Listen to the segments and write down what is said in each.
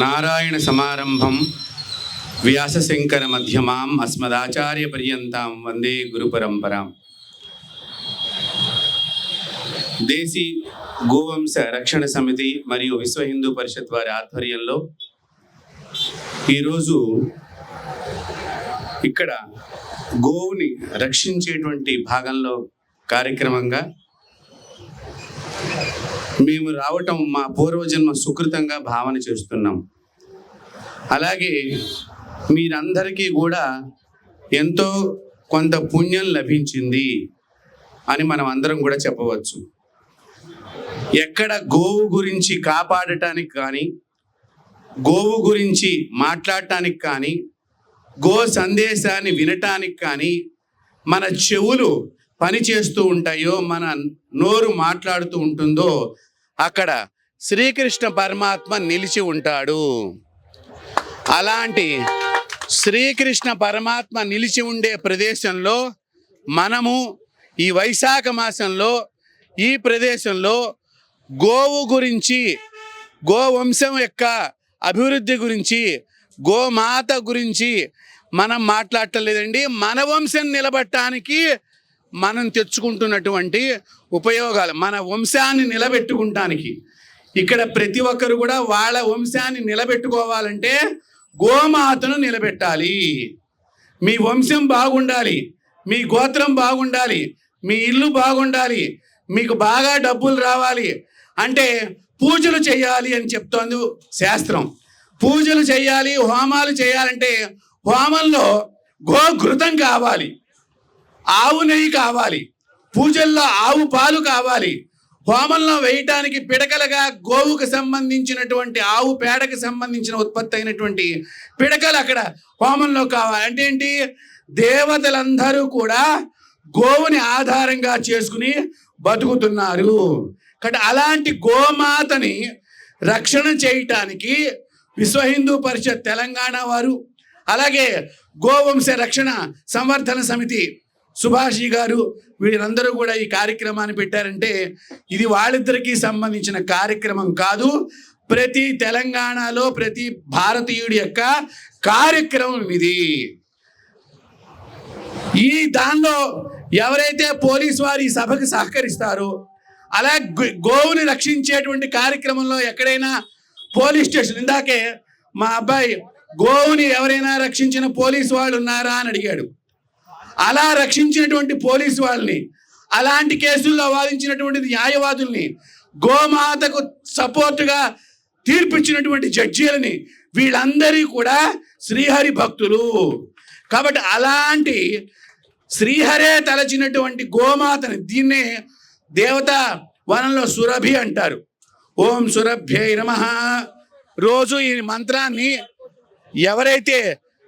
నారాయణ సమారంభం వ్యాసశంకర మధ్యమాం అస్మదాచార్య పర్యంతం వందే గురు పరంపరాం. దేశీ గోవంశ రక్షణ సమితి మరియు విశ్వ హిందూ పరిషత్ వారి ఆధ్వర్యంలో ఈరోజు ఇక్కడ గోవుని రక్షించేటువంటి భాగంలో కార్యక్రమంగా మేము రావటం మా పూర్వజన్మ సుకృతంగా భావన చేస్తున్నాం. అలాగే మీరందరికీ కూడా ఎంతో కొంత పుణ్యం లభించింది అని మనం అందరం కూడా చెప్పవచ్చు. ఎక్కడ గోవు గురించి కాపాడటానికి కానీ, గోవు గురించి మాట్లాడటానికి కానీ, గో సందేశాన్ని వినటానికి కానీ మన చెవులు పని చేస్తూ ఉంటాయో, మన నోరు మాట్లాడుతూ ఉంటుందో, అక్కడ శ్రీకృష్ణ పరమాత్మ నిలిచి ఉంటాడు. అలాంటి శ్రీకృష్ణ పరమాత్మ నిలిచి ఉండే ప్రదేశంలో మనము ఈ వైశాఖ మాసంలో ఈ ప్రదేశంలో గోవు గురించి, గోవంశం యొక్క అభివృద్ధి గురించి, గోమాత గురించి మనం మాట్లాడలేదండి. మన వంశం నిలబెట్టడానికి మనం తెచ్చుకుంటున్నటువంటి ఉపయోగాలు, మన వంశాన్ని నిలబెట్టుకుంటానికి. ఇక్కడ ప్రతి ఒక్కరు కూడా వాళ్ళ వంశాన్ని నిలబెట్టుకోవాలంటే గోమాతను నిలబెట్టాలి. మీ వంశం బాగుండాలి, మీ గోత్రం బాగుండాలి, మీ ఇల్లు బాగుండాలి, మీకు బాగా డబ్బులు రావాలి అంటే పూజలు చేయాలి అని చెప్తోంది శాస్త్రం. పూజలు చేయాలి, హోమాలు చేయాలంటే హోమంలో గోఘృతం కావాలి, ఆవు నెయ్యి కావాలి, పూజల్లో ఆవు పాలు కావాలి, హోమంలో వేయటానికి పిడకలుగా గోవుకు సంబంధించినటువంటి ఆవు పేడకి సంబంధించిన ఉత్పత్తి అయినటువంటి పిడకలు అక్కడ హోమంలో కావాలి. అంటే ఏంటి? దేవతలందరూ కూడా గోవుని ఆధారంగా చేసుకుని బతుకుతున్నారు. కాబట్టి అలాంటి గోమాతని రక్షణ చేయటానికి విశ్వ హిందూ పరిషత్ తెలంగాణ వారు, అలాగే గోవంశ రక్షణ సంవర్ధన సమితి సుభాషి గారు, వీళ్ళందరూ కూడా ఈ కార్యక్రమాన్ని పెట్టారంటే ఇది వాళ్ళిద్దరికీ సంబంధించిన కార్యక్రమం కాదు, ప్రతి తెలంగాణలో ప్రతి భారతీయుడి యొక్క కార్యక్రమం ఇది. ఈ దానిలో ఎవరైతే పోలీసు వారి సభకు సహకరిస్తారో, అలా గోవుని రక్షించేటువంటి కార్యక్రమంలో ఎక్కడైనా పోలీస్ స్టేషన్, ఇందాకే మా అబ్బాయి గోవుని ఎవరైనా రక్షించిన పోలీసు వాళ్ళు ఉన్నారా అని అడిగాడు. అలా రక్షించినటువంటి పోలీసు వాళ్ళని, అలాంటి కేసుల్లో వాదించినటువంటి న్యాయవాదుల్ని, గోమాతకు సపోర్టుగా తీర్పిచ్చినటువంటి జడ్జీలని, వీళ్ళందరి కూడా శ్రీహరి భక్తులు. కాబట్టి అలాంటి శ్రీహరే తలచినటువంటి గోమాతని, దీన్నే దేవతా వనంలో సురభి అంటారు. ఓం సురభ్యై నమః. రోజు ఈ మంత్రాన్ని ఎవరైతే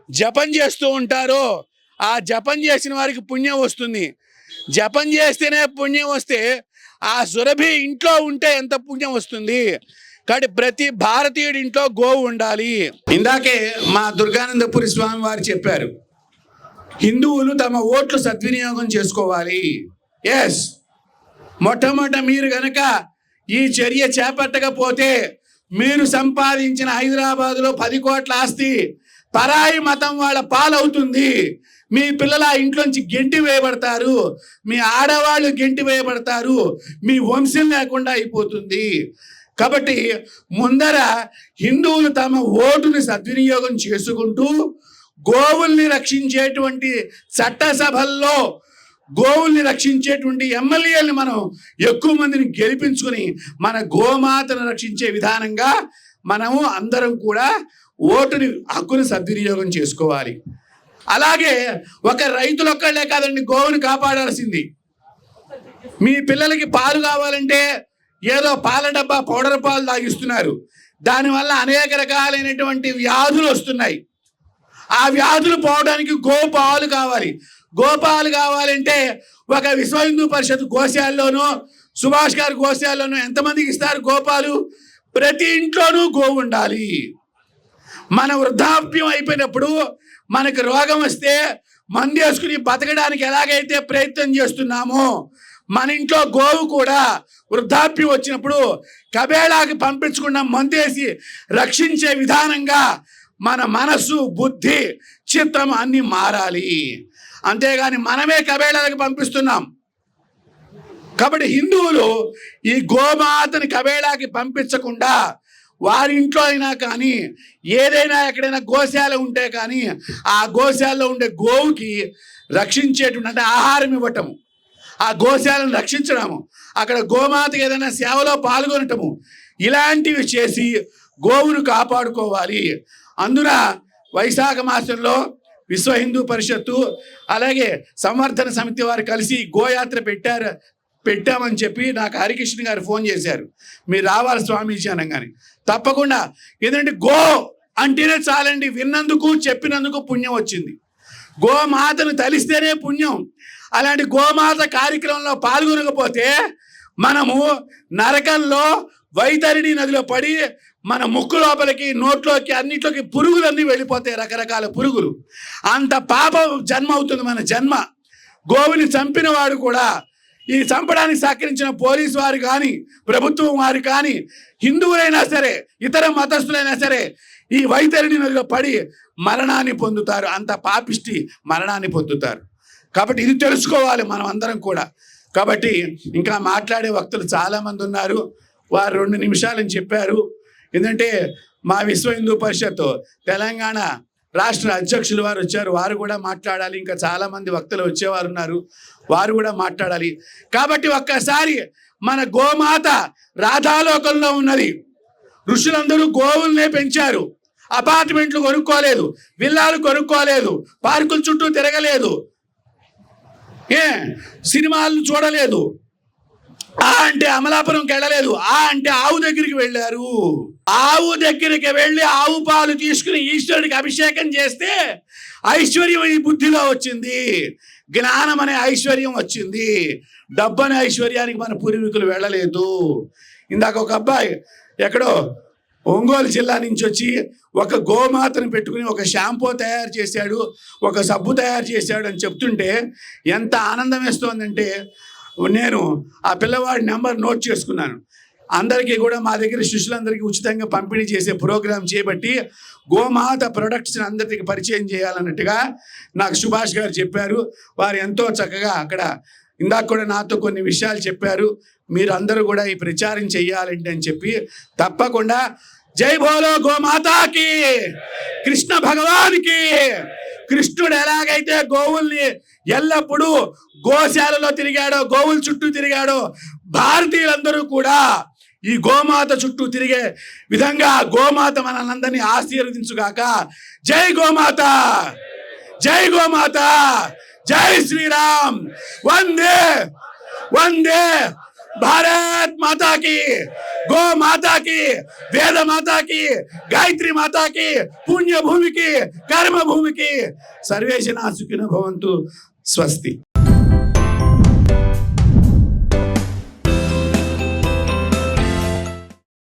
జపం చేస్తూ ఉంటారో ఆ జపం చేసిన వారికి పుణ్యం వస్తుంది. జపం చేస్తేనే పుణ్యం వస్తే ఆ సురభి ఇంట్లో ఉంటే ఎంత పుణ్యం వస్తుంది. కాబట్టి ప్రతి భారతీయుడి ఇంట్లో గోవు ఉండాలి. ఇందాకే మా దుర్గానందపురి స్వామి వారు చెప్పారు, హిందువులు తమ ఓట్లు సద్వినియోగం చేసుకోవాలి. ఎస్, మొట్టమొదట మీరు గనక ఈ చర్య చేపట్టకపోతే మీరు సంపాదించిన హైదరాబాదులో 10 కోట్ల ఆస్తి పరాయి మతం వాళ్ళ పాలవుతుంది. మీ పిల్లల ఇంట్లోంచి గెంటి వేయబడతారు, మీ ఆడవాళ్ళు గెంటి వేయబడతారు, మీ వంశం లేకుండా అయిపోతుంది. కాబట్టి ముందర హిందువులు తమ ఓటుని సద్వినియోగం చేసుకుంటూ గోవుల్ని రక్షించేటువంటి చట్టసభల్లో గోవుల్ని రక్షించేటువంటి ఎమ్మెల్యేలని మనం ఎక్కువ మందిని గెలిపించుకుని మన గోమాతను రక్షించే విధానంగా మనము అందరం కూడా ఓటుని హక్కుని సద్వినియోగం చేసుకోవాలి. అలాగే ఒక రైతులు ఒక్కళ్ళే కాదండి గోవుని కాపాడాల్సింది. మీ పిల్లలకి పాలు కావాలంటే ఏదో పాల డబ్బా పౌడర్ పాలు తాగిస్తున్నారు, దానివల్ల అనేక రకాలైనటువంటి వ్యాధులు వస్తున్నాయి. ఆ వ్యాధులు పోవడానికి గోపాలు కావాలి. గోపాలు కావాలంటే ఒక విశ్వ హిందూ పరిషత్ గోశాలలోనూ, సుభాష్ గారి గోశాలలోనూ ఎంతమందికి ఇస్తారు గోపాలు? ప్రతి ఇంట్లోనూ గోవు ఉండాలి. మన వృద్ధాప్యం అయిపోయినప్పుడు, మనకు రోగం వస్తే మందు వేసుకుని బతకడానికి ఎలాగైతే ప్రయత్నం చేస్తున్నామో, మన ఇంట్లో గోవు కూడా వృద్ధాప్యం వచ్చినప్పుడు కబేళాకి పంపించకుండా మందేసి రక్షించే విధానంగా మన మనస్సు, బుద్ధి, చిత్తం అన్నీ మారాలి. అంతేగాని మనమే కబేళాలకు పంపిస్తున్నాం. కాబట్టి హిందువులు ఈ గోమాతని కబేళాకి పంపించకుండా వారి ఇంట్లో అయినా కానీ ఏదైనా ఎక్కడైనా గోశాల ఉంటే కానీ ఆ గోశాలలో ఉండే గోవుకి రక్షించేటువంటి అంటే ఆహారం ఇవ్వటము, ఆ గోశాలను రక్షించడము, అక్కడ గోమాతకి ఏదైనా సేవలో పాల్గొనటము, ఇలాంటివి చేసి గోవును కాపాడుకోవాలి. అందున వైశాఖ మాసంలో విశ్వ హిందూ పరిషత్తు అలాగే సంవర్ధన సమితి వారు కలిసి గోయాత్ర పెట్టామని చెప్పి నాకు హరికృష్ణ గారు ఫోన్ చేశారు. మీరు రావాలి స్వామీజీ అనగానే తప్పకుండా. ఎందుకంటే గో అంటేనే చాలండి, విన్నందుకు చెప్పినందుకు పుణ్యం వచ్చింది. గోమాతను తలిస్తేనే పుణ్యం. అలాంటి గోమాత కార్యక్రమంలో పాల్గొనకపోతే మనము నరకంలో వైతరిణి నదిలో పడి మన ముక్కు లోపలికి, నోట్లోకి, అన్నిట్లోకి పురుగులన్నీ వెళ్ళిపోతాయి, రకరకాల పురుగులు. అంత పాప జన్మ అవుతుంది మన జన్మ. గోవుని చంపిన వాడు కూడా, ఈ చంపడానికి సహకరించిన పోలీసు వారు కానీ, ప్రభుత్వం వారు కానీ, హిందువులైనా సరే, ఇతర మతస్థులైనా సరే ఈ వైతరిణి నదిలో పడి మరణాన్ని పొందుతారు. అంత పాపిష్టి మరణాన్ని పొందుతారు. కాబట్టి ఇది తెలుసుకోవాలి మనం అందరం కూడా. కాబట్టి ఇంకా మాట్లాడే వక్తులు చాలామంది ఉన్నారు. వారు 2 నిమిషాలని చెప్పారు. ఎందుకంటే మా విశ్వ హిందూ పరిషత్ తెలంగాణ రాష్ట్ర అధ్యక్షులు వారు వచ్చారు, వారు కూడా మాట్లాడాలి. ఇంకా చాలామంది వక్తలు వచ్చేవారు ఉన్నారు, వారు కూడా మాట్లాడాలి. కాబట్టి ఒక్కసారి మన గోమాత రాధాలోకంలో ఉన్నది. ఋషులందరూ గోవుల్నే పెంచారు. అపార్ట్మెంట్లు కొనుక్కోలేదు, విల్లాలు కొనుక్కోలేదు, పార్కుల చుట్టూ తిరగలేదు, సినిమాలు చూడలేదు, ఆ అంటే అమలాపురంకి వెళ్ళలేదు, ఆ అంటే ఆవు దగ్గరికి వెళ్ళారు. ఆవు దగ్గరికి వెళ్ళి ఆవు పాలు తీసుకుని ఈశ్వరుడికి అభిషేకం చేస్తే ఐశ్వర్యం ఈ బుద్ధిలో వచ్చింది, జ్ఞానం అనే ఐశ్వర్యం వచ్చింది. డబ్బు అనే ఐశ్వర్యానికి మన పూర్వీకులు వెళ్ళలేదు. ఇందాక ఒక అబ్బాయి ఎక్కడో ఒంగోలు జిల్లా నుంచి వచ్చి ఒక గోమాతను పెట్టుకుని ఒక షాంపూ తయారు చేశాడు, ఒక సబ్బు తయారు చేశాడు అని చెప్తుంటే ఎంత ఆనందం వేస్తోందంటే, నేను ఆ పిల్లవాడి నెంబర్ నోట్ చేసుకున్నాను. అందరికీ కూడా మా దగ్గర శిష్యులందరికీ ఉచితంగా పంపిణీ చేసే ప్రోగ్రాం చేపట్టి గోమాత ప్రొడక్ట్స్ని అందరికీ పరిచయం చేయాలన్నట్టుగా నాకు సుభాష్ గారు చెప్పారు. వారు ఎంతో చక్కగా అక్కడ ఇందాక కూడా నాతో కొన్ని విషయాలు చెప్పారు. మీరు అందరూ కూడా ఈ ప్రచారం చెయ్యాలంటే అని చెప్పి తప్పకుండా జై బోలో గోమాతాకి, కృష్ణ భగవానికి. కృష్ణుడు ఎలాగైతే గోవుల్ని ఎల్లప్పుడూ గోశాలలో తిరిగాడో, గోవుల చుట్టూ తిరిగాడో, భారతీయులందరూ కూడా ఈ గోమాత చుట్టూ తిరిగే విధంగా గోమాత మనందరినీ ఆశీర్వదించుగాక. జై గోమాత, జై గోమాత, జై శ్రీరామ్. వందే వందే भारत माता की, गो माता की, वेद माता की, गायत्री माता की, पुण्य भूमि की, कर्म भूमि की. सर्वे जना सुखिनो भवन्तु. स्वस्ति.